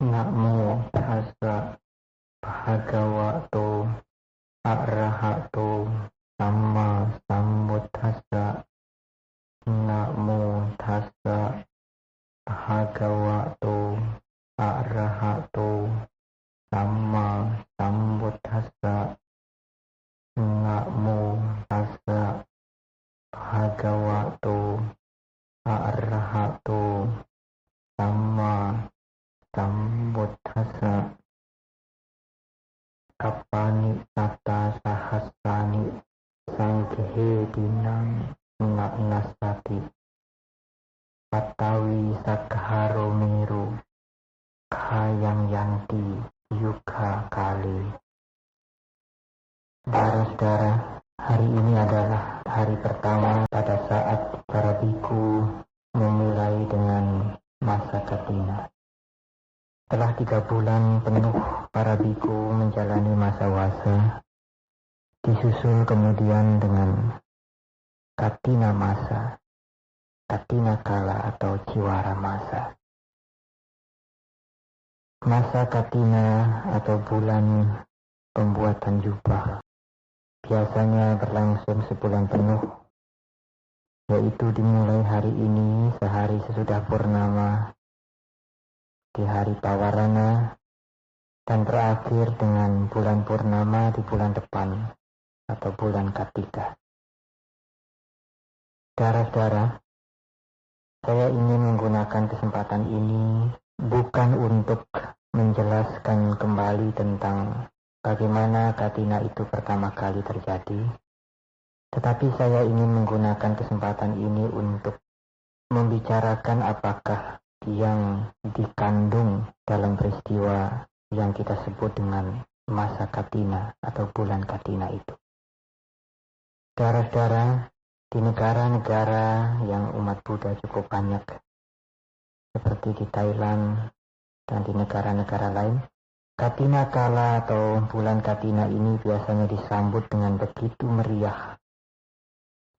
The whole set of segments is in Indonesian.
Namo tassa bhagavato arahato samma sambuddhassa. Namo tassa bhagavato arahato samma sambuddhassa. Namo tassa bhagavato arahato samma sambuddhassa. Kapani tata sahasrani sanggehe dinang nasati. Patawi sakharo meru khayang yanti yuga kali. Saudara-saudara, hari ini adalah hari pertama pada saat para biku memulai dengan masa katina. Setelah 3 bulan penuh para biku menjalani masa wasa, disusul kemudian dengan katina masa, katina kala atau ciwara masa. Masa katina atau bulan pembuatan jubah biasanya berlangsung sebulan penuh, yaitu dimulai hari ini sehari sesudah purnama, di hari Pawarana, dan berakhir dengan bulan purnama di bulan depan atau bulan Kartika. Saudara-saudara, saya ingin menggunakan kesempatan ini bukan untuk menjelaskan kembali tentang bagaimana katina itu pertama kali terjadi, tetapi saya ingin menggunakan kesempatan ini untuk membicarakan apakah yang dikandung dalam peristiwa yang kita sebut dengan masa katina atau bulan katina itu. Saudara-saudara, di negara-negara yang umat Buddha cukup banyak, seperti di Thailand dan di negara-negara lain, katina kala atau bulan katina ini biasanya disambut dengan begitu meriah,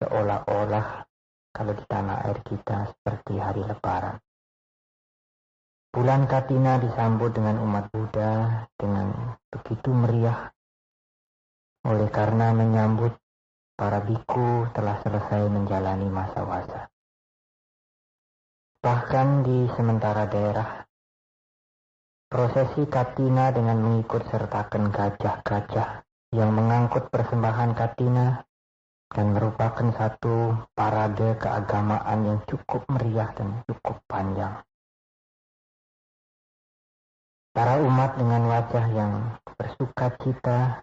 seolah-olah kalau di tanah air kita seperti hari Lebaran. Bulan katina disambut dengan umat Buddha dengan begitu meriah, oleh karena menyambut para biku telah selesai menjalani masa wasa. Bahkan di sementara daerah, prosesi katina dengan mengikut sertakan gajah-gajah yang mengangkut persembahan katina dan merupakan satu parade keagamaan yang cukup meriah dan cukup panjang. Para umat dengan wajah yang bersukacita,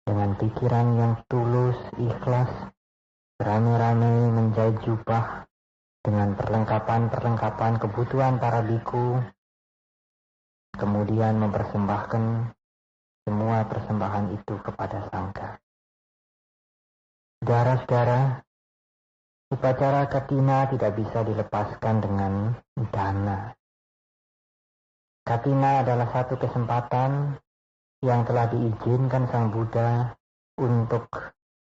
dengan pikiran yang tulus, ikhlas, beramai-ramai menjahit jubah dengan perlengkapan-perlengkapan kebutuhan para biku, kemudian mempersembahkan semua persembahan itu kepada Sangha. Saudara-saudara, upacara katina tidak bisa dilepaskan dengan dana. Katina adalah satu kesempatan yang telah diizinkan Sang Buddha untuk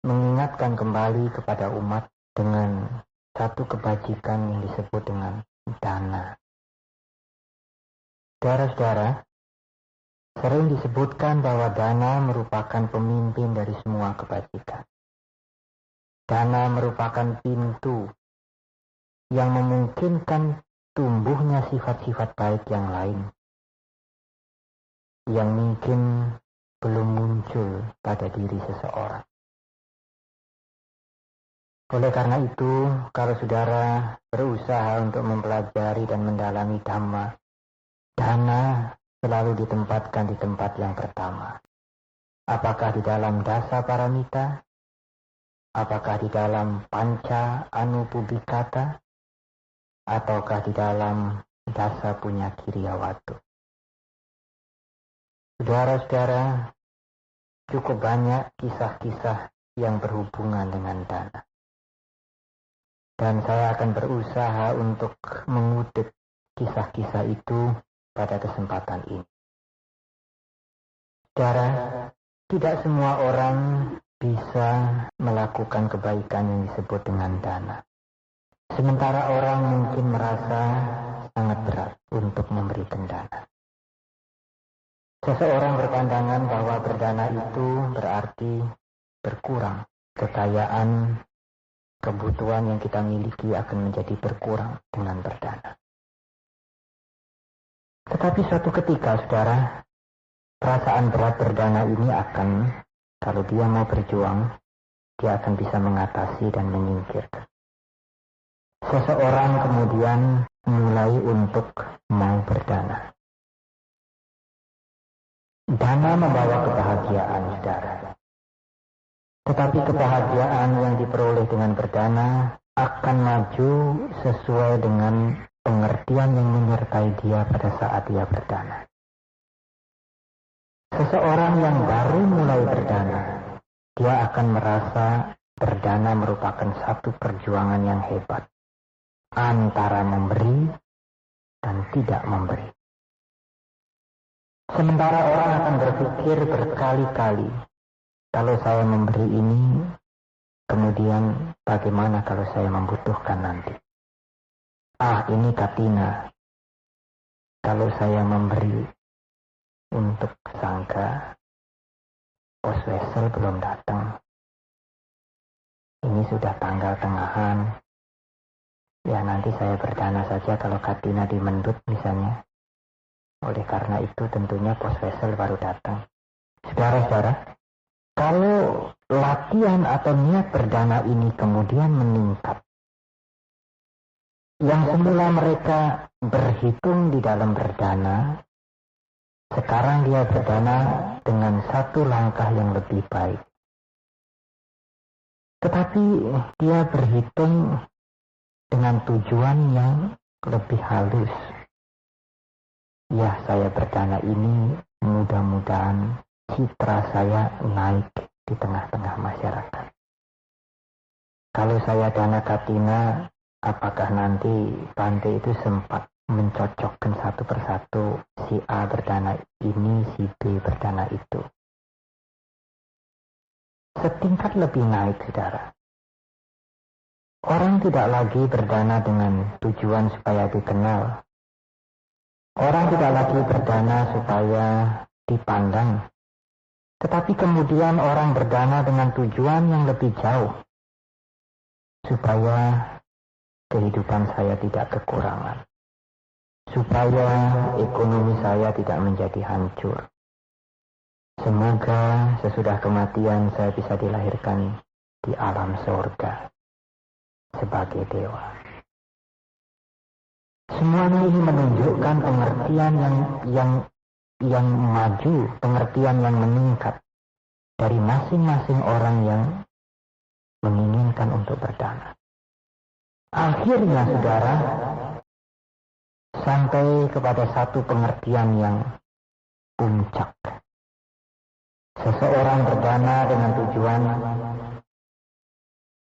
mengingatkan kembali kepada umat dengan satu kebajikan yang disebut dengan dana. Saudara-saudara, sering disebutkan bahwa dana merupakan pemimpin dari semua kebajikan. Dana merupakan pintu yang memungkinkan tumbuhnya sifat-sifat baik yang lain, yang mungkin belum muncul pada diri seseorang. Oleh karena itu, kalau saudara berusaha untuk mempelajari dan mendalami Dhamma, dana selalu ditempatkan di tempat yang pertama. Apakah di dalam dasa paramita? Apakah di dalam panca anupubikata? Ataukah di dalam dasa punya kiriyawatu? Saudara-saudara, cukup banyak kisah-kisah yang berhubungan dengan dana. Dan saya akan berusaha untuk mengutip kisah-kisah itu pada kesempatan ini. Saudara, tidak semua orang bisa melakukan kebaikan yang disebut dengan dana. Sementara orang mungkin merasa sangat berat untuk memberikan dana. Seseorang berpandangan bahwa berdana itu berarti berkurang. Kekayaan, kebutuhan yang kita miliki akan menjadi berkurang dengan berdana. Tetapi suatu ketika, saudara, perasaan berat berdana ini akan, kalau dia mau berjuang, dia akan bisa mengatasi dan menyingkirkan. Seseorang kemudian mulai untuk mau berdana. Dana membawa kebahagiaan, saudara. Tetapi kebahagiaan yang diperoleh dengan berdana akan maju sesuai dengan pengertian yang menyertai dia pada saat dia berdana. Seseorang yang baru mulai berdana, dia akan merasa berdana merupakan satu perjuangan yang hebat antara memberi dan tidak memberi. Sementara orang akan berpikir berkali-kali, kalau saya memberi ini, kemudian bagaimana kalau saya membutuhkan nanti? Ini Katina, kalau saya memberi untuk sangka, pos wesel belum datang. Ini sudah tanggal tengahan. Ya nanti saya berdana saja kalau Katina di Mendut misalnya. Oleh karena itu tentunya pos wesel baru datang. Saudara-saudara, kalau latihan atau niat berdana ini kemudian meningkat, yang semula mereka berhitung di dalam berdana, sekarang dia berdana dengan satu langkah yang lebih baik. Tetapi dia berhitung dengan tujuan yang lebih halus. Ya, saya berdana ini mudah-mudahan citra saya naik di tengah-tengah masyarakat. Kalau saya dana Katina, apakah nanti Bante itu sempat mencocokkan satu persatu si A berdana ini, si B berdana itu. Setingkat lebih naik, saudara. Orang tidak lagi berdana dengan tujuan supaya dikenal. Orang tidak lagi berdana supaya dipandang. Tetapi kemudian orang berdana dengan tujuan yang lebih jauh. Supaya kehidupan saya tidak kekurangan. Supaya ekonomi saya tidak menjadi hancur. Semoga sesudah kematian saya bisa dilahirkan di alam surga sebagai dewa. Semuanya ini menunjukkan pengertian yang maju, pengertian yang meningkat dari masing-masing orang yang menginginkan untuk berdana. Akhirnya, saudara, sampai kepada satu pengertian yang puncak. Seseorang berdana dengan tujuan,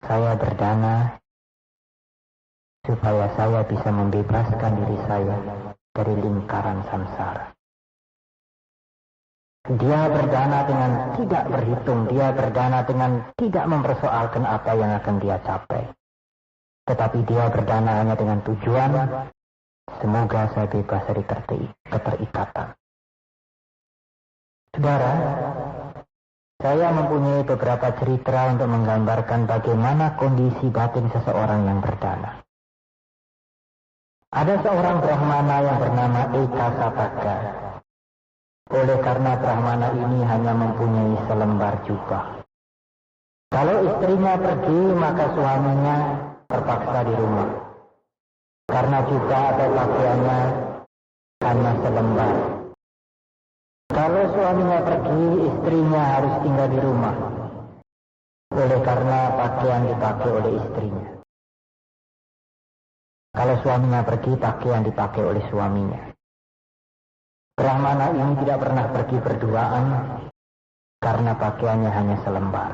saya berdana supaya saya bisa membebaskan diri saya dari lingkaran samsara. Dia berdana dengan tidak berhitung, dia berdana dengan tidak mempersoalkan apa yang akan dia capai. Tetapi dia berdana hanya dengan tujuan, semoga saya bebas dari keterikatan. Saudara, saya mempunyai beberapa cerita untuk menggambarkan bagaimana kondisi batin seseorang yang berdana. Ada seorang Brahmana yang bernama Eka Sataka. Oleh karena Brahmana ini hanya mempunyai selembar jubah. Kalau istrinya pergi, maka suaminya terpaksa di rumah. Karena jubah atau pakaiannya hanya selembar. Kalau suaminya pergi, istrinya harus tinggal di rumah. Oleh karena pakaian dipakai oleh istrinya. Kalau suaminya pergi, pakaian dipakai oleh suaminya. Brahmana ini tidak pernah pergi berduaan karena pakaiannya hanya selembar.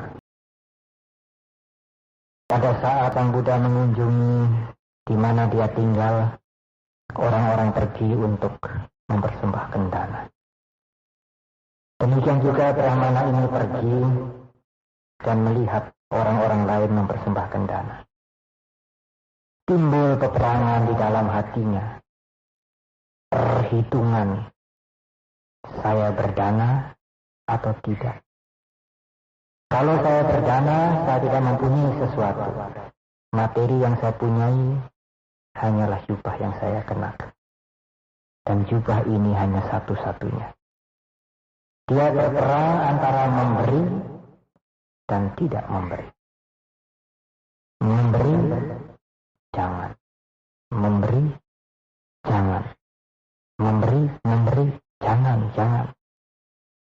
Pada saat Sang Buddha mengunjungi di mana dia tinggal, orang-orang pergi untuk mempersembahkan dana. Demikian juga Brahmana ini pergi dan melihat orang-orang lain mempersembahkan dana. Timbul peperangan di dalam hatinya. perhitungan saya berdana atau tidak. Kalau saya berdana, saya tidak mempunyai sesuatu. Materi yang saya punyai hanyalah jubah yang saya kenakan. Dan jubah ini hanya satu-satunya. Dia berperang antara memberi dan tidak memberi. Memberi, jangan. Memberi, jangan. Memberi, jangan.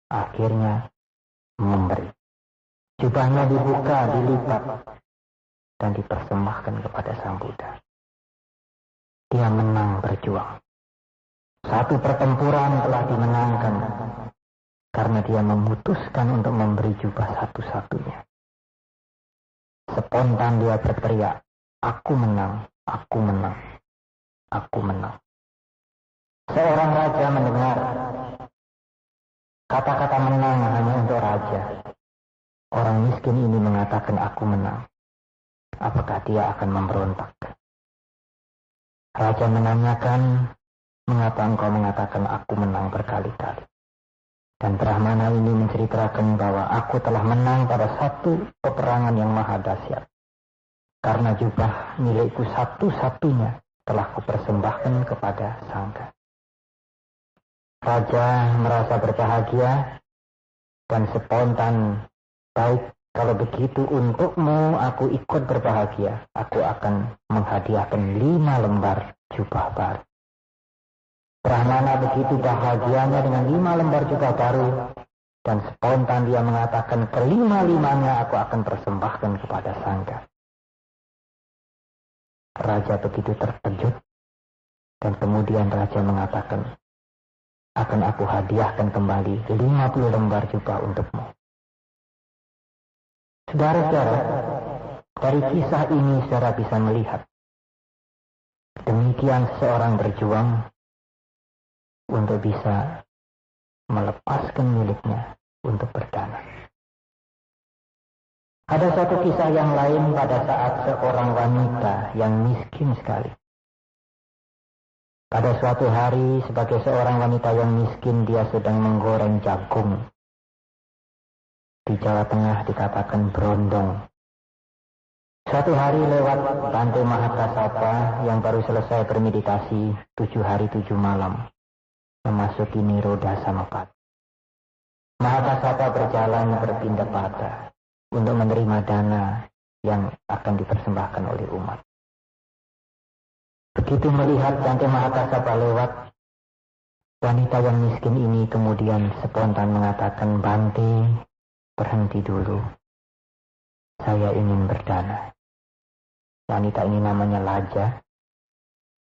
Akhirnya memberi. Jubahnya dibuka, dilipat, dan dipersembahkan kepada Sang Buddha. Dia menang berjuang. Satu pertempuran telah dimenangkan karena dia memutuskan untuk memberi jubah satu-satunya. Spontan dia berteriak, aku menang, aku menang, aku menang. Seorang raja mendengar kata-kata menang hanya untuk raja. Orang miskin ini mengatakan aku menang. Apakah dia akan memberontak? Raja menanyakan, mengapa engkau mengatakan aku menang berkali-kali? Dan Brahmana ini menceritakan bahwa aku telah menang pada satu peperangan yang maha dahsyat. Karena jubah milikku satu-satunya telah kupersembahkan kepada Sangha. Raja merasa berbahagia dan spontan, baik, kalau begitu untukmu aku ikut berbahagia. Aku akan menghadiahkan 5 lembar jubah baru. Brahmana begitu bahagianya dengan 5 lembar jubah baru. Dan spontan dia mengatakan kelima-limanya aku akan persembahkan kepada Sangha. Raja begitu terkejut. Dan kemudian Raja mengatakan, akan aku hadiahkan kembali 50 lembar jubah untukmu. Saudara-saudara, dari kisah ini saudara bisa melihat demikian seorang berjuang untuk bisa melepaskan miliknya untuk berdana. Ada satu kisah yang lain pada saat seorang wanita yang miskin sekali. Pada suatu hari sebagai seorang wanita yang miskin dia sedang menggoreng jagung. Di Jawa Tengah dikatakan berondong. Suatu hari lewat Bante Mahakasapa yang baru selesai bermeditasi 7 hari 7 malam. Memasuki Nirodha Samapatti. Mahakasapa berjalan berpindah patah untuk menerima dana yang akan dipersembahkan oleh umat. Begitu melihat Bante Mahakasapa lewat, wanita yang miskin ini kemudian spontan mengatakan, Bante, berhenti dulu. Saya ingin berdana. Wanita ini namanya Laja.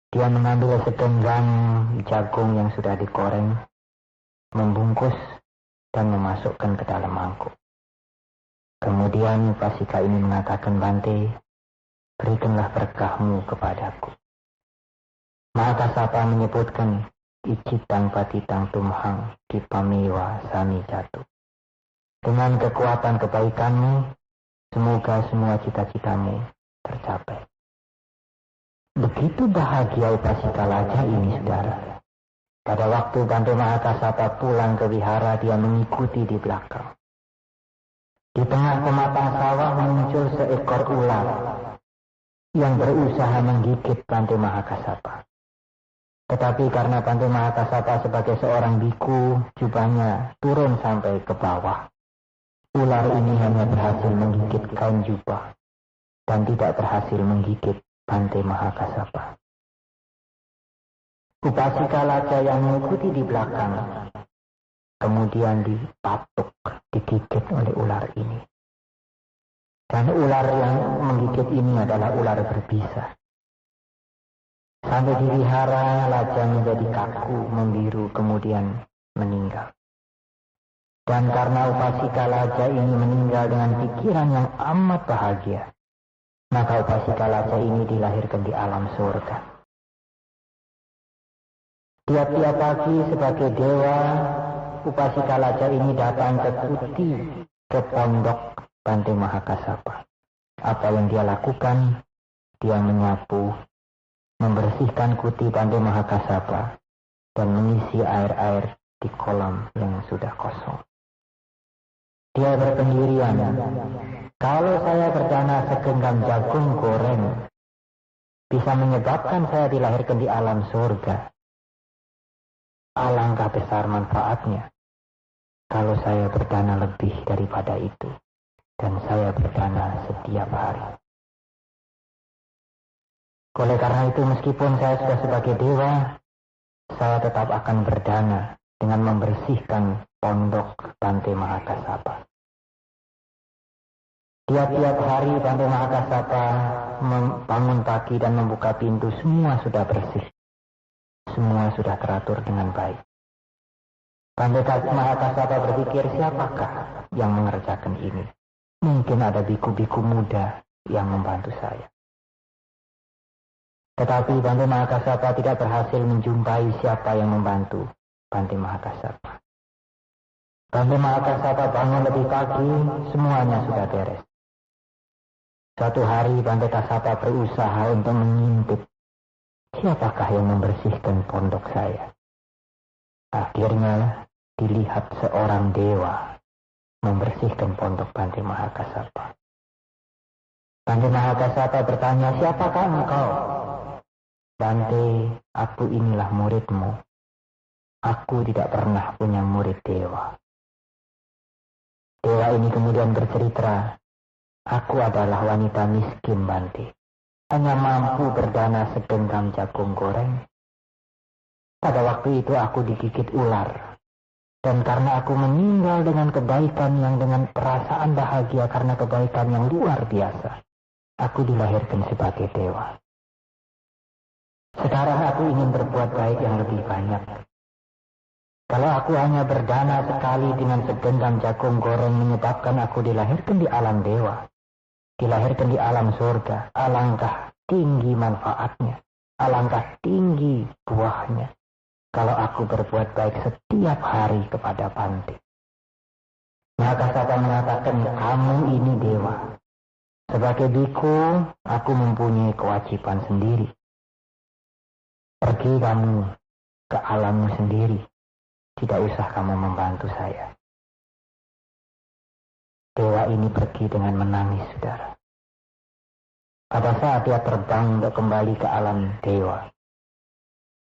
Dia mengambil segenggam jagung yang sudah digoreng, membungkus dan memasukkan ke dalam mangkuk. Kemudian Upasika ini mengatakan, Bante, berikanlah berkahmu kepadaku. Mahakasapa menyebutkan, Icitang patitang tumhang kipamewa sami jatuh. Dengan kekuatan kebaikanmu, semoga semua cita-citamu tercapai. Begitu bahagia Upasika Laja ini, saudara. Pada waktu Bante Mahakasapa pulang ke wihara, dia mengikuti di belakang. Di tengah pematang sawah muncul seekor ular yang berusaha menggigit Bante Mahakasapa. Tetapi karena Bante Mahakasapa sebagai seorang biku, jubahnya turun sampai ke bawah. Ular ini hanya berhasil menggigit kain jubah dan tidak berhasil menggigit Bante Mahakasapa. Upasika Laja yang mengikuti di belakang kemudian dipatuk, digigit oleh ular ini. Dan ular yang menggigit ini adalah ular berbisa. Sampai di wihara, Laja menjadi kaku, membiru, kemudian meninggal. Dan karena Upasika Laja ini meninggal dengan pikiran yang amat bahagia, maka Upasika Laja ini dilahirkan di alam surga. Tiap-tiap pagi sebagai dewa, Upasika Laja ini datang ke kuti, ke pondok Bante Mahakasapa. Apa yang dia lakukan? Dia menyapu, membersihkan kuti Bante Mahakasapa. dan mengisi air-air di kolam yang sudah kosong. Dia berpendirian, kalau saya berdana segenggam jagung goreng, bisa menyebabkan saya dilahirkan di alam surga. Alangkah besar manfaatnya kalau saya berdana lebih daripada itu, dan saya berdana setiap hari. Oleh karena itu, meskipun saya sudah sebagai dewa, saya tetap akan berdana dengan membersihkan pondok Bante Mahakasapa. Tiap-tiap hari Bante Mahakasapa bangun pagi dan membuka pintu, semua sudah bersih. Semua sudah teratur dengan baik. Bante Mahakasapa berpikir, siapakah yang mengerjakan ini? Mungkin ada biku-biku muda yang membantu saya. Tetapi Bante Mahakasapa tidak berhasil menjumpai siapa yang membantu Bante Mahakasapa. Bante Mahakasapa bangun lebih pagi, semuanya sudah beres. Suatu hari Bante Kasapa berusaha untuk mengintip siapakah yang membersihkan pondok saya. Akhirnya dilihat seorang dewa membersihkan pondok Bante Mahakasapa. Bante Mahakasapa bertanya, siapakah engkau? Bante, aku inilah muridmu. Aku tidak pernah punya murid dewa. Dewa ini kemudian bercerita, aku adalah wanita miskin, Bante. Hanya mampu berdana segenggam jagung goreng. Pada waktu itu aku digigit ular. Dan karena aku meninggal dengan kebaikan yang dengan perasaan bahagia karena kebaikan yang luar biasa, aku dilahirkan sebagai dewa. Sekarang aku ingin berbuat baik yang lebih banyak. Kalau aku hanya berdana sekali dengan segenggam jagung goreng menyebabkan aku dilahirkan di alam dewa, dilahirkan di alam surga, alangkah tinggi manfaatnya, alangkah tinggi buahnya kalau aku berbuat baik setiap hari kepada Bante. Mahakasapa mengatakan, kamu ini dewa. Sebagai biku, aku mempunyai kewajiban sendiri. Pergi kamu ke alammu sendiri. Tidak usah kamu membantu saya. Dewa ini pergi dengan menangis, saudara. Pada saat dia terbang untuk kembali ke alam dewa,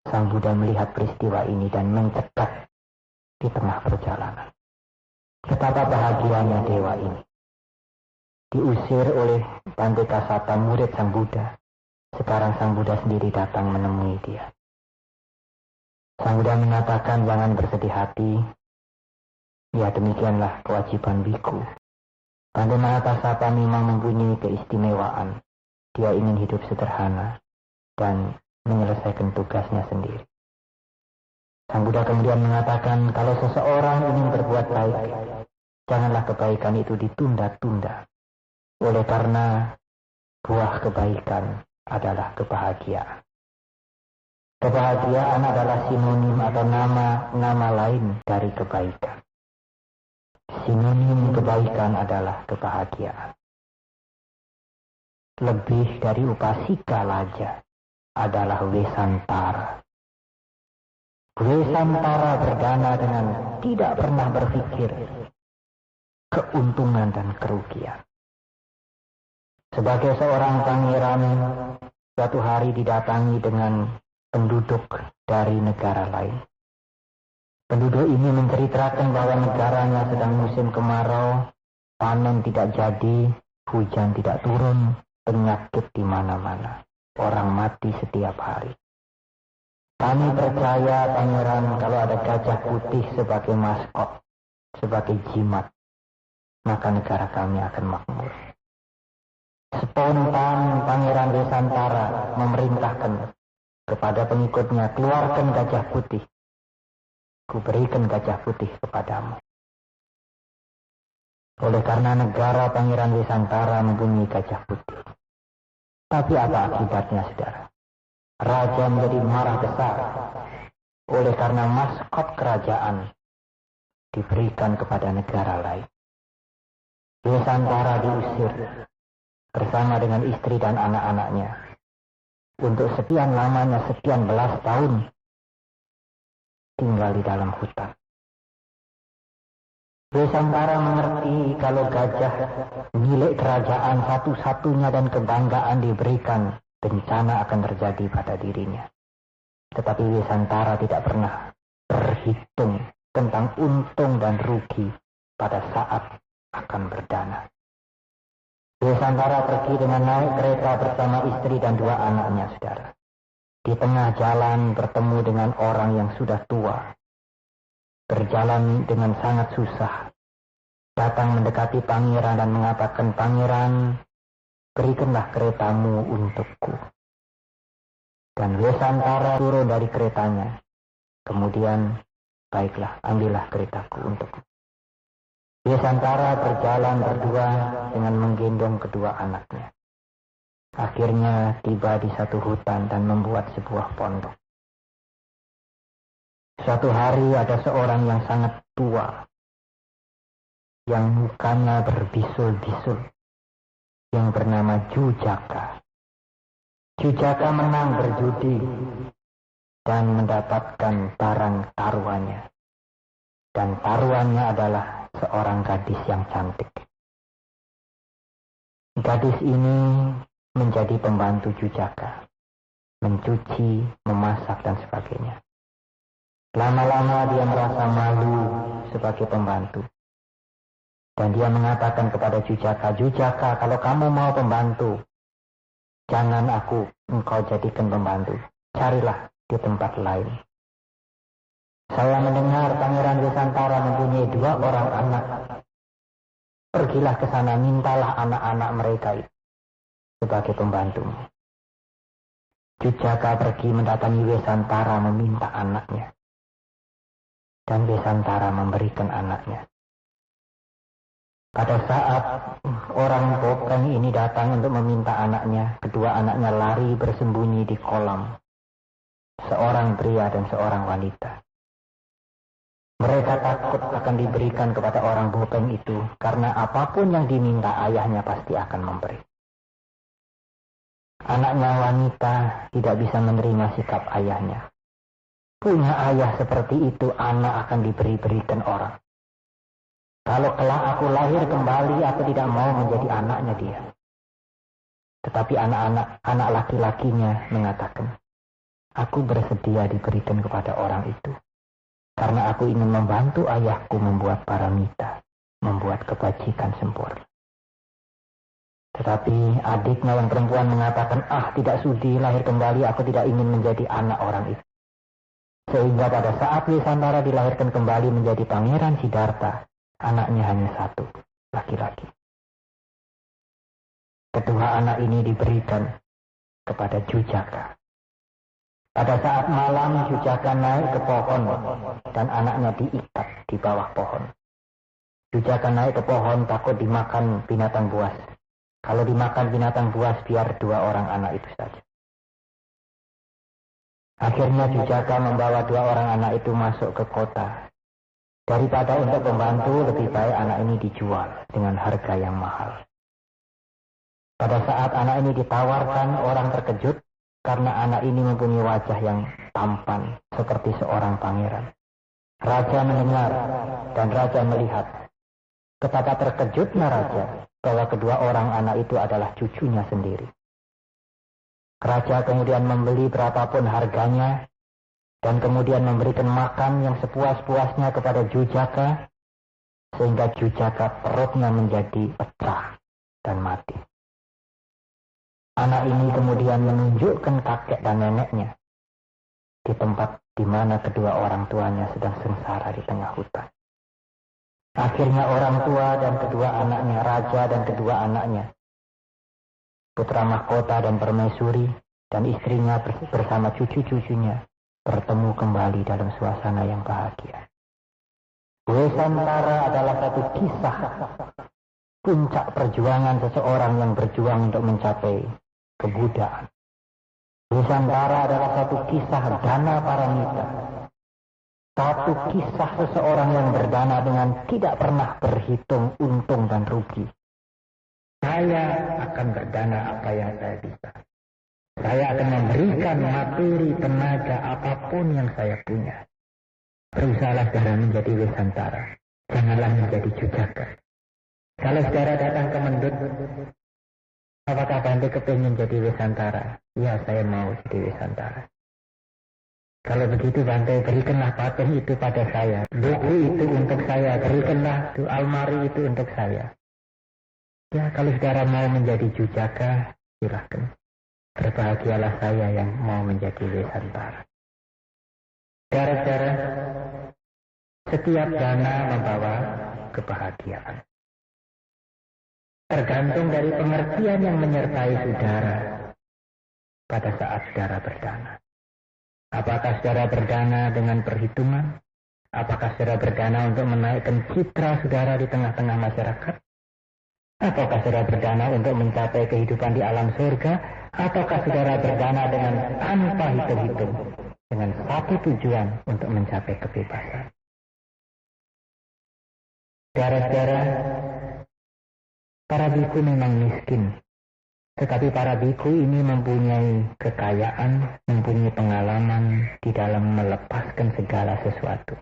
Sang Buddha melihat peristiwa ini dan mencegat di tengah perjalanan. Betapa bahagianya dewa ini. Diusir oleh Bante Kasapa, murid Sang Buddha. Sekarang Sang Buddha sendiri datang menemui dia. Sang Buddha mengatakan, jangan bersedih hati. Ya, demikianlah kewajiban biku. Bante Mahakasapa memang mempunyai keistimewaan. Dia ingin hidup sederhana dan menyelesaikan tugasnya sendiri. Sang Buddha kemudian mengatakan, kalau seseorang ingin berbuat baik, janganlah kebaikan itu ditunda-tunda. Oleh karena buah kebaikan adalah kebahagiaan. Kebahagiaan adalah sinonim atau nama lain dari kebaikan. Sinonim kebaikan adalah kebahagiaan. Lebih dari upasika laja adalah wesantara. Wesantara berdana dengan tidak pernah berpikir keuntungan dan kerugian. Sebagai seorang pangeran, suatu hari didatangi dengan penduduk dari negara lain. Penduduk ini menceritakan bahwa negaranya sedang musim kemarau, panen tidak jadi, hujan tidak turun, penyakit di mana-mana, orang mati setiap hari. Kami percaya, pangeran, kalau ada gajah putih sebagai maskot, sebagai jimat, maka negara kami akan makmur. Spontan Pangeran Desantara memerintahkan kepada pengikutnya, keluarkan gajah putih. Kuberikan gajah putih kepadamu. Oleh karena negara Pangeran Desantara mempunyai gajah putih. Tapi apa akibatnya, saudara? Raja menjadi marah besar. Oleh karena maskot kerajaan diberikan kepada negara lain. Desantara diusir bersama dengan istri dan anak-anaknya. Untuk sekian lamanya, sekian belas tahun, tinggal di dalam hutan. Wesantara mengerti kalau gajah milik kerajaan satu-satunya dan kebanggaan diberikan, bencana akan terjadi pada dirinya. Tetapi Wesantara tidak pernah berhitung tentang untung dan rugi pada saat akan berdana. Wesantara pergi dengan naik kereta bersama istri dan 2 anaknya, saudara. Di tengah jalan bertemu dengan orang yang sudah tua. Berjalan dengan sangat susah. Datang mendekati pangeran dan mengatakan, "Pangeran, berikanlah keretamu untukku." Dan Wesantara turun dari keretanya. Kemudian, "Baiklah, ambillah keretaku untukku." Wesantara berjalan berdua dengan menggendong kedua anaknya. Akhirnya tiba di satu hutan dan membuat sebuah pondok. Suatu hari ada seorang yang sangat tua, yang mukanya berbisul-bisul, yang bernama Jujaka. Jujaka menang berjudi dan mendapatkan barang taruhannya. Dan taruhannya adalah seorang gadis yang cantik. Gadis ini menjadi pembantu Jujaka, mencuci, memasak, dan sebagainya. Lama-lama dia merasa malu sebagai pembantu. Dan dia mengatakan kepada Jujaka, "Jujaka, kalau kamu mau pembantu, jangan engkau jadikan pembantu. Carilah di tempat lain. Saya mendengar Pangeran Wesantara mempunyai 2 orang anak. Pergilah ke sana, mintalah anak-anak mereka itu sebagai pembantu." Jujaka pergi mendatangi Wesantara meminta anaknya. Dan Wesantara memberikan anaknya. Pada saat orang bopeng ini datang untuk meminta anaknya, kedua anaknya lari bersembunyi di kolam. Seorang pria dan seorang wanita. Mereka takut akan diberikan kepada orang bopeng itu, karena apapun yang diminta ayahnya pasti akan memberi. Anaknya wanita tidak bisa menerima sikap ayahnya. Punya ayah seperti itu, anak akan diberikan orang. Kalau kelak aku lahir kembali, aku tidak mau menjadi anaknya dia. Tetapi anak laki-lakinya mengatakan, "Aku bersedia diberikan kepada orang itu. Karena aku ingin membantu ayahku membuat paramita, membuat kebajikan sempurna." Tetapi adiknya yang perempuan mengatakan, "Tidak sudi lahir kembali, aku tidak ingin menjadi anak orang itu." Sehingga pada saat Wesantara dilahirkan kembali menjadi Pangeran Siddhartha, anaknya hanya 1, laki-laki. Kedua anak ini diberikan kepada Jujaka. Pada saat malam, Jujaka naik ke pohon dan anaknya diikat di bawah pohon. Jujaka naik ke pohon takut dimakan binatang buas. Kalau dimakan binatang buas, biar 2 orang anak itu saja. Akhirnya Jujaka membawa 2 orang anak itu masuk ke kota. Daripada untuk membantu, lebih baik anak ini dijual dengan harga yang mahal. Pada saat anak ini ditawarkan, orang terkejut karena anak ini mempunyai wajah yang tampan seperti seorang pangeran. Raja mendengar dan raja melihat. Betapa terkejutnya raja bahwa kedua orang anak itu adalah cucunya sendiri. Raja kemudian membeli berapapun harganya dan kemudian memberikan makan yang sepuas-puasnya kepada Jujaka, sehingga Jujaka perutnya menjadi pecah dan mati. Anak ini kemudian menunjukkan kakek dan neneknya di tempat di mana kedua orang tuanya sedang sengsara di tengah hutan. Akhirnya orang tua dan kedua anaknya, raja dan kedua anaknya, putra mahkota dan permaisuri dan istrinya bersama cucu-cucunya bertemu kembali dalam suasana yang bahagia. Wesantara adalah satu kisah puncak perjuangan seseorang yang berjuang untuk mencapai kebudayaan. Wesantara adalah satu kisah dana paramita. Satu kisah seseorang yang berdana dengan tidak pernah berhitung untung dan rugi. Saya akan berdana apa yang saya bisa. Saya akan memberikan materi, tenaga, apapun yang saya punya. Berusahalah saudara menjadi Wisantara. Janganlah menjadi Jujaka. Kalau saudara datang ke Mendut, apakah Bante kepingin jadi Wisantara? Ya, saya mau jadi Wisantara. Kalau begitu Bante, berikanlah patung itu pada saya. Buku itu untuk saya. Berikanlah almari itu untuk saya. Ya, kalau saudara mau menjadi Jujaka, silahkan. Berbahagialah saya yang mau menjadi Wisantara. Saudara-saudara, setiap dana membawa kebahagiaan. Tergantung dari pengertian yang menyertai saudara pada saat saudara berdana. Apakah saudara berdana dengan perhitungan? Apakah saudara berdana untuk menaikkan citra saudara di tengah-tengah masyarakat? Apakah saudara berdana untuk mencapai kehidupan di alam surga? Ataukah saudara berdana dengan tanpa hitung-hitung? Dengan satu tujuan untuk mencapai kebebasan. Saudara-saudara, para biku memang miskin. Tetapi para biku ini mempunyai kekayaan, mempunyai pengalaman di dalam melepaskan segala sesuatu.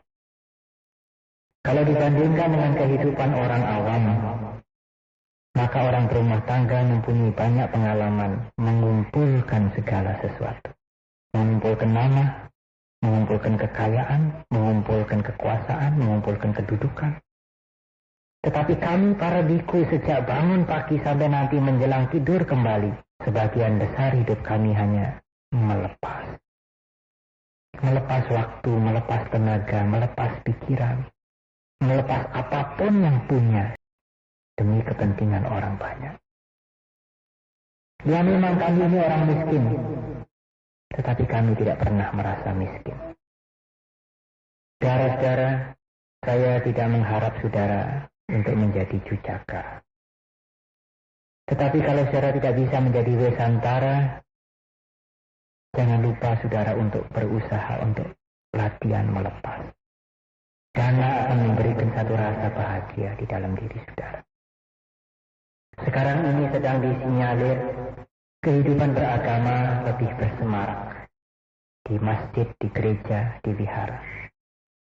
Kalau dibandingkan dengan kehidupan orang awam, maka orang berumah tangga mempunyai banyak pengalaman mengumpulkan segala sesuatu. Mengumpulkan nama, mengumpulkan kekayaan, mengumpulkan kekuasaan, mengumpulkan kedudukan. Tetapi kami para biku sejak bangun pagi sampai nanti menjelang tidur kembali, sebagian besar hidup kami hanya melepas. Melepas waktu, melepas tenaga, melepas pikiran, melepas apapun yang punya demi kepentingan orang banyak. Ya memang kami ini orang miskin, tetapi kami tidak pernah merasa miskin. Saudara-saudara, saya tidak mengharap saudara untuk menjadi Jujaka. Tetapi kalau saudara tidak bisa menjadi Wisantara, jangan lupa saudara untuk berusaha untuk latihan melepas. Dana akan memberikan satu rasa bahagia di dalam diri saudara. Sekarang ini sedang disinyalir kehidupan beragama lebih bersemarak di masjid, di gereja, di wihara.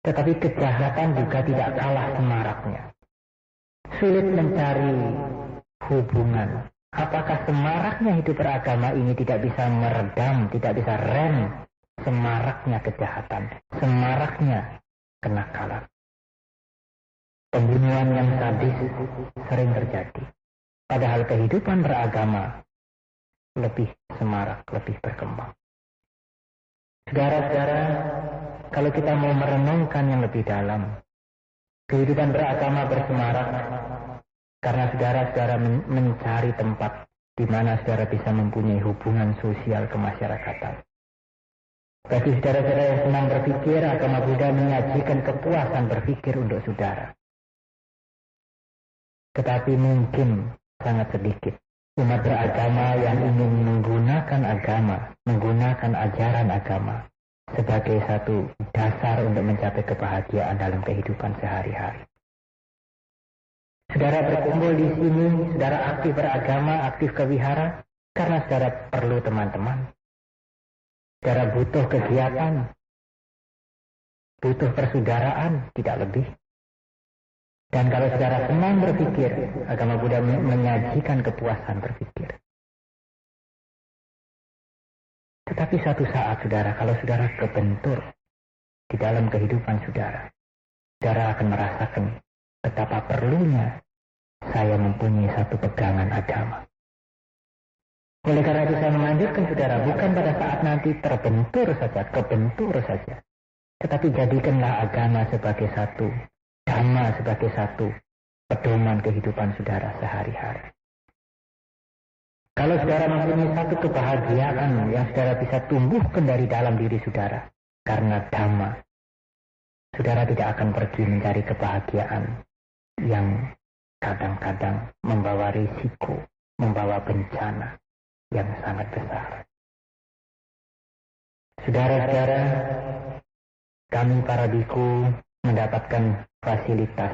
Tetapi kejahatan juga tidak kalah semaraknya. Sulit mencari hubungan. Apakah semaraknya hidup beragama ini tidak bisa meredam, tidak bisa rem semaraknya kejahatan, semaraknya kenakalan. Pembunuhan yang sadis sering terjadi. Padahal kehidupan beragama lebih semarak, lebih berkembang. Saudara-saudara, kalau kita mau merenungkan yang lebih dalam, kehidupan beragama bersemarak karena saudara-saudara mencari tempat di mana saudara bisa mempunyai hubungan sosial kemasyarakatan. Bagi saudara-saudara yang senang berpikir, agama Buddha menyajikan kepuasan berpikir untuk saudara. Tetapi mungkin sangat sedikit umat beragama yang ingin menggunakan agama, menggunakan ajaran agama sebagai satu dasar untuk mencapai kebahagiaan dalam kehidupan sehari-hari. Saudara berkumpul di sini, saudara aktif beragama, aktif ke wihara, karena saudara perlu teman-teman. Saudara butuh kegiatan, butuh persaudaraan, tidak lebih. Dan kalau saudara senang berpikir, agama Buddha menyajikan kepuasan berpikir. Tetapi suatu saat saudara, kalau saudara kebentur di dalam kehidupan saudara, saudara akan merasakan betapa perlunya saya mempunyai satu pegangan agama. Oleh karena itu saya menganjurkan saudara, bukan pada saat nanti terbentur saja, kebentur saja. Tetapi jadikanlah agama sebagai satu dhamma, sebagai satu pedoman kehidupan saudara sehari-hari. Kalau saudara mempunyai satu kebahagiaan yang saudara bisa tumbuhkan dari dalam diri saudara, karena dhamma, saudara tidak akan pergi mencari kebahagiaan yang kadang-kadang membawa risiko, membawa bencana yang sangat besar. Saudara-saudara, kami para biku mendapatkan fasilitas,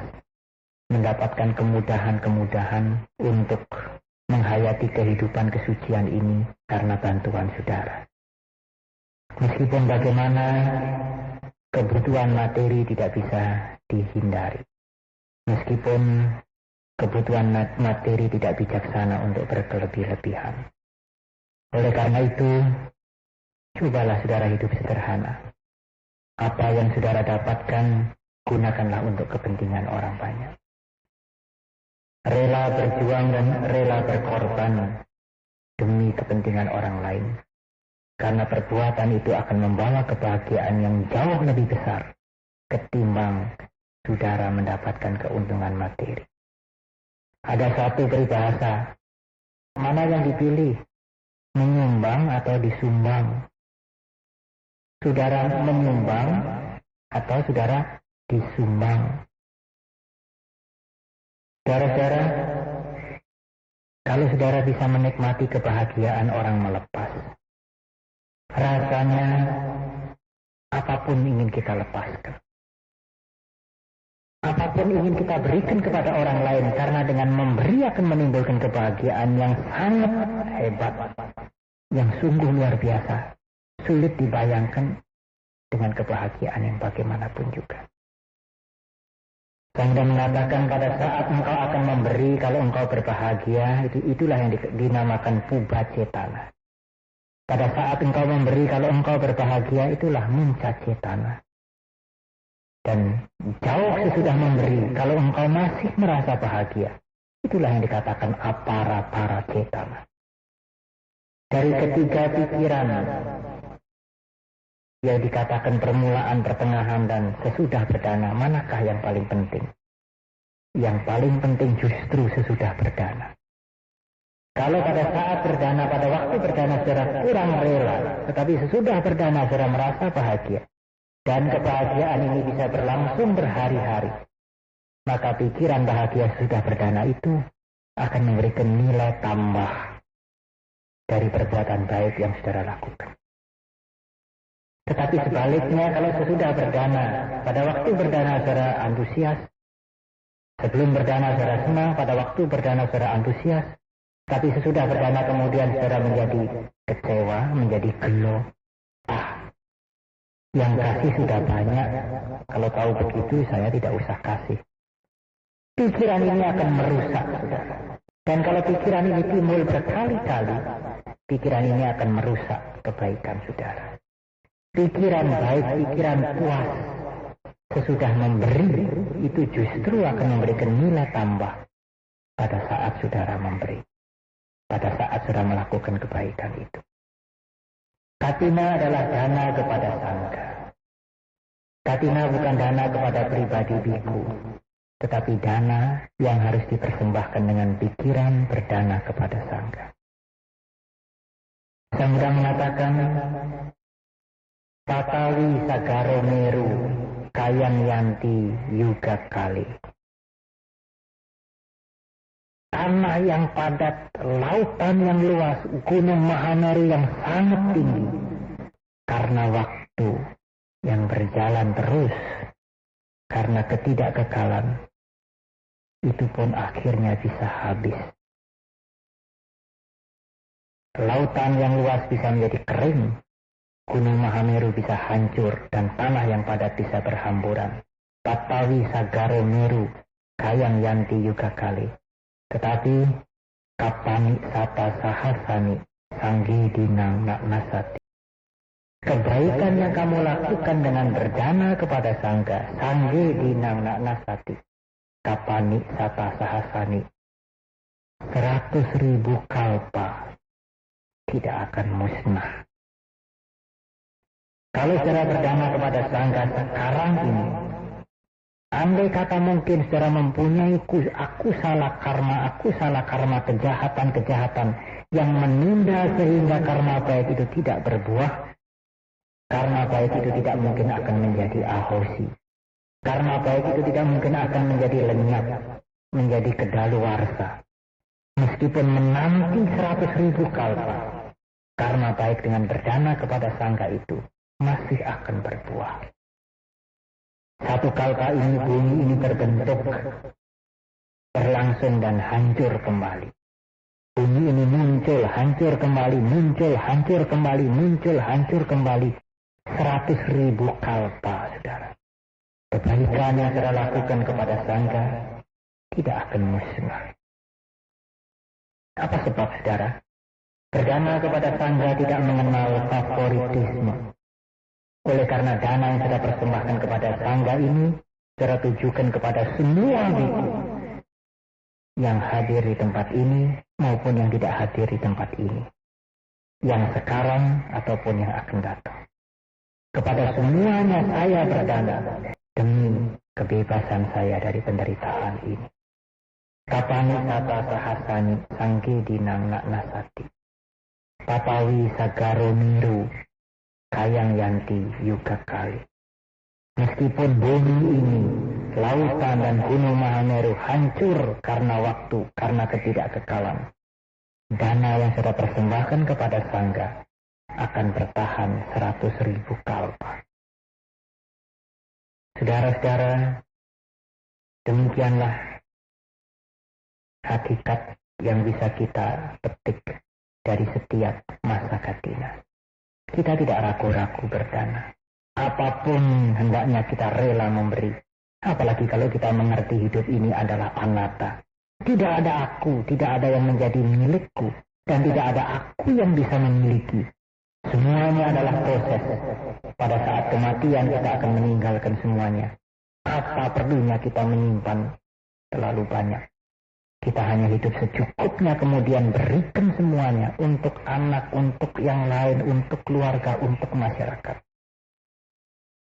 mendapatkan kemudahan-kemudahan untuk menghayati kehidupan kesucian ini karena bantuan saudara. Meskipun bagaimana kebutuhan materi tidak bisa dihindari. Meskipun kebutuhan materi tidak bijaksana untuk berkelebih-lebihan. Oleh karena itu, cobalah saudara hidup sederhana. Apa yang saudara dapatkan, gunakanlah untuk kepentingan orang banyak. Rela berjuang dan rela berkorban demi kepentingan orang lain. Karena perbuatan itu akan membawa kebahagiaan yang jauh lebih besar ketimbang saudara mendapatkan keuntungan materi. Ada satu peribahasa, mana yang dipilih? Menyumbang atau disumbang? Saudara menyumbang atau saudara disumbang? Saudara-saudara, kalau saudara bisa menikmati kebahagiaan orang melepas, rasanya apapun ingin kita lepaskan. Apapun ingin kita berikan kepada orang lain, karena dengan memberi akan menimbulkan kebahagiaan yang sangat hebat, yang sungguh luar biasa, sulit dibayangkan dengan kebahagiaan yang bagaimanapun juga. Sang Buddha mengatakan pada saat engkau akan memberi, kalau engkau berbahagia, itulah yang dinamakan puba cetana. Pada saat engkau memberi, kalau engkau berbahagia, itulah munca cetana. Dan jauh sesudah memberi, kalau engkau masih merasa bahagia, itulah yang dikatakan apara-para cetana. Dari ketiga pikiran yang dikatakan permulaan, pertengahan, dan sesudah berdana, manakah yang paling penting? Yang paling penting justru sesudah berdana. Kalau pada saat berdana, pada waktu berdana saudara kurang rela, tetapi sesudah berdana saudara merasa bahagia, dan kebahagiaan ini bisa berlangsung berhari-hari, maka pikiran bahagia sudah berdana itu akan memberikan nilai tambah dari perbuatan baik yang saudara lakukan. Tetapi sebaliknya, kalau sesudah berdana, pada waktu berdana saudara antusias, sebelum berdana saudara senang, pada waktu berdana saudara antusias, tapi sesudah berdana kemudian saudara menjadi kecewa, menjadi gelo. Yang kasih sudah banyak, kalau tahu begitu saya tidak usah kasih. Pikiran ini akan merusak saudara. Dan kalau pikiran ini timbul berkali-kali, pikiran ini akan merusak kebaikan saudara. Pikiran baik, pikiran puas sesudah memberi, itu justru akan memberikan nilai tambah pada saat saudara memberi. Pada saat saudara melakukan kebaikan itu. Katina adalah dana kepada sangga. Katina bukan dana kepada pribadi biku, tetapi dana yang harus dipersembahkan dengan pikiran berdana kepada sangga. Sang Buddha mengatakan, Tatawi sagaro meru, kayang yanti yuga kali. Tanah yang padat, lautan yang luas, gunung Mahameru yang sangat tinggi. Karena waktu yang berjalan terus, karena ketidakkekalan, itu pun akhirnya bisa habis. Lautan yang luas bisa menjadi kering, gunung Mahameru bisa hancur, dan tanah yang padat bisa berhamburan. Tatawi sagaro meru, kayang yanti yuga kali. Tetapi kapani sata sahasani sanggi dinang nak nasati. Kebaikan yang kamu lakukan dengan berdana kepada sangga, sanggi dinang nak nasati. Kapani sata sahasani, 100.000 kalpa tidak akan musnah. Kalau saudara berdana kepada sangga sekarang ini, andai kata mungkin saudara mempunyai aku salah karma kejahatan yang menunda sehingga karma baik itu tidak berbuah, karma baik itu tidak mungkin akan menjadi ahosi. Karma baik itu tidak mungkin akan menjadi lenyap, menjadi kedaluwarsa. Meskipun menanti 100.000 kalpa, karma baik dengan berdana kepada sangga itu masih akan berbuah. Satu kalpa ini, bumi ini terbentuk, berlangsung dan hancur kembali. Bumi ini muncul, hancur kembali, muncul, hancur kembali, muncul, hancur kembali. 100.000 kalpa sudah. kebaikan yang saudara lakukan kepada sangga tidak akan musnah. Apa sebab saudara? Berdana kepada sangga tidak mengenal favoritisme. Oleh karena dana yang saudara persembahkan kepada sangga ini, saudara tujukan kepada semua biku yang hadir di tempat ini maupun yang tidak hadir di tempat ini, yang sekarang ataupun yang akan datang. Kepada semuanya saya berdana demi kebebasan saya dari penderitaan ini. Kapani tata sahasani sangke dinang nak nasati. Papawi sagaro miru kayang yanti yuga kali. Meskipun bumi ini, lautan dan gunung Mahameru hancur karena waktu, karena ketidakkekalan, dana yang sudah persembahkan kepada sangga akan bertahan 100.000 kalpa. Saudara-saudara, demikianlah hakikat yang bisa kita petik dari setiap masa katina. Kita tidak ragu-ragu berdana. Apapun hendaknya kita rela memberi. Apalagi kalau kita mengerti hidup ini adalah anatta. Tidak ada aku, tidak ada yang menjadi milikku, dan tidak ada aku yang bisa memiliki. Semuanya adalah proses. Pada saat kematian kita akan meninggalkan semuanya. Apa perlunya kita menyimpan terlalu banyak? Kita hanya hidup secukupnya, kemudian berikan semuanya untuk anak, untuk yang lain, untuk keluarga, untuk masyarakat.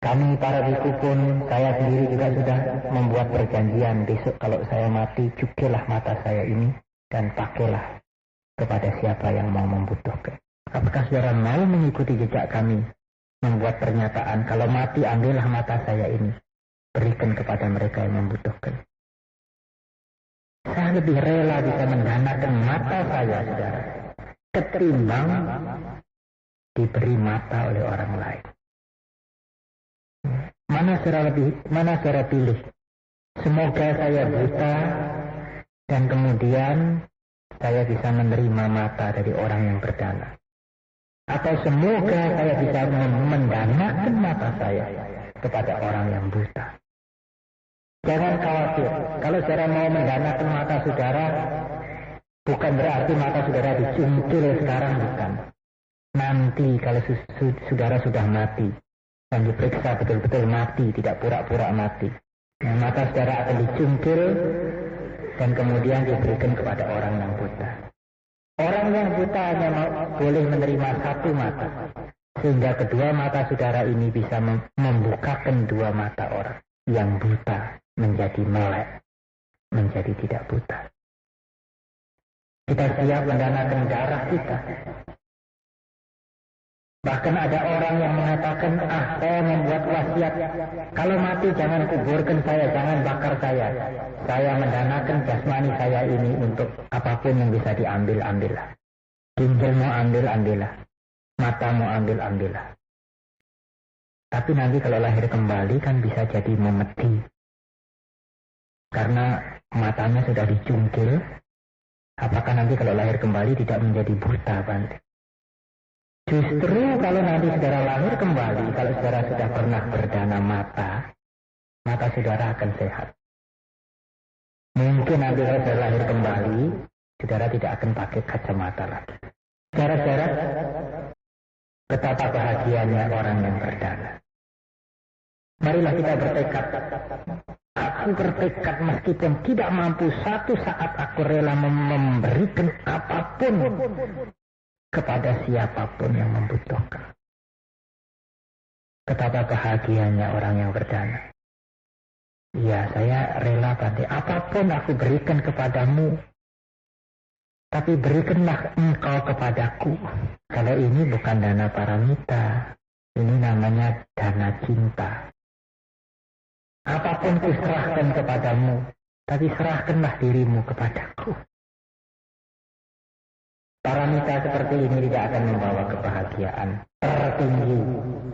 Kami para biku pun, saya sendiri juga sudah membuat perjanjian. Besok kalau saya mati, cukilah mata saya ini dan pakailah kepada siapa yang mau membutuhkan. Apakah saudara mau mengikuti jejak kami? Membuat pernyataan, kalau mati ambillah mata saya ini, berikan kepada mereka yang membutuhkan. Saya lebih rela bisa mendanakan mata saya, saudara, ketimbang diberi mata oleh orang lain. Mana saudara pilih? Semoga saya buta dan kemudian saya bisa menerima mata dari orang yang berdana. Atau semoga saya bisa mendanakan mata saya kepada orang yang buta. Jangan khawatir, kalau saudara mau mendanakan mata saudara, bukan berarti mata saudara dicungkil sekarang, bukan. Nanti kalau saudara sudah mati, dan diperiksa betul-betul mati, tidak pura-pura mati. Nah, mata saudara akan dicungkil dan kemudian diberikan kepada orang yang buta. Orang yang buta hanya boleh menerima satu mata, sehingga kedua mata saudara ini bisa membukakan dua mata orang yang buta menjadi melek, menjadi tidak buta. Kita siap mendanakan darah kita. Bahkan ada orang yang mengatakan, saya membuat wasiat, kalau mati jangan kuburkan saya, jangan bakar saya. Saya mendanakan jasmani saya ini untuk apapun yang bisa diambil, ambillah. Ginjal mau ambil, ambillah. Mata mau ambil, ambillah. Tapi nanti kalau lahir kembali kan bisa jadi memeti. Karena matanya sudah dicungkil, apakah nanti kalau lahir kembali tidak menjadi buta, Bante? Justru kalau nanti saudara lahir kembali, kalau saudara sudah pernah berdana mata saudara akan sehat. Mungkin nanti kalau saudara lahir kembali, saudara tidak akan pakai kacamata lagi. Saudara-saudara, betapa bahagianya orang yang berdana. Marilah kita bertekad. Aku bertekad meskipun tidak mampu, satu saat aku rela memberikan apapun kepada siapapun yang membutuhkan. Betapa bahagianya orang yang berdana. Ya, saya rela Bante, apapun aku berikan kepadamu, tapi berikanlah engkau kepadaku. Kalau ini bukan dana paramita, ini namanya dana cinta. Apapun ku serahkan kepadamu, tapi serahkanlah dirimu kepadaku. Paramita seperti ini tidak akan membawa kebahagiaan tertinggi,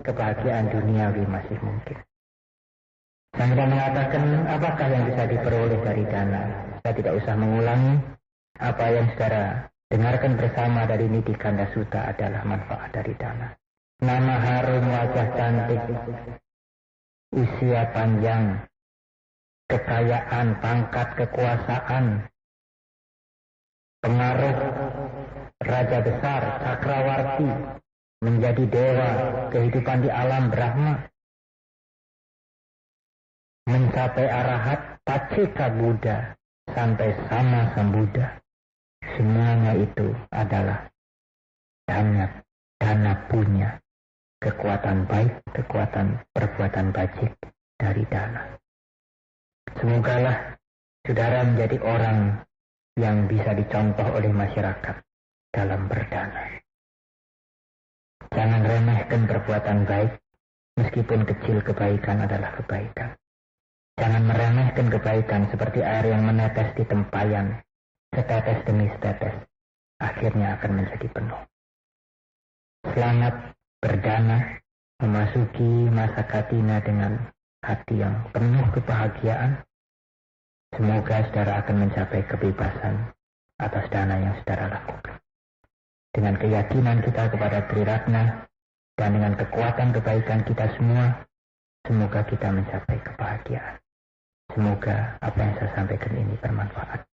kebahagiaan duniawi masih mungkin. Saya sudah mengatakan apakah yang bisa diperoleh dari dana. Saya tidak usah mengulangi apa yang saudara dengarkan bersama dari Niti Kanda Sutta adalah manfaat dari dana. Nama harum, wajah cantik, usia panjang, kekayaan, pangkat, kekuasaan, pengaruh raja besar, cakrawarti, menjadi dewa, kehidupan di alam Brahma, mencapai arahat, paceka Buddha, sampai sama Sambuddha. Semuanya itu adalah dana punya, kekuatan baik, kekuatan perbuatan bajik dari dana. Semogalah saudara menjadi orang yang bisa dicontoh oleh masyarakat dalam berdana. Jangan remehkan perbuatan baik, meskipun kecil kebaikan adalah kebaikan. Jangan meremehkan kebaikan seperti air yang menetes di tempayan, setetes demi setetes, akhirnya akan menjadi penuh. Selamat berdana, memasuki masa katina dengan hati yang penuh kebahagiaan. Semoga saudara akan mencapai kebebasan atas dana yang saudara lakukan. Dengan keyakinan kita kepada Triratna dan dengan kekuatan kebaikan kita semua, semoga kita mencapai kebahagiaan. Semoga apa yang saya sampaikan ini bermanfaat.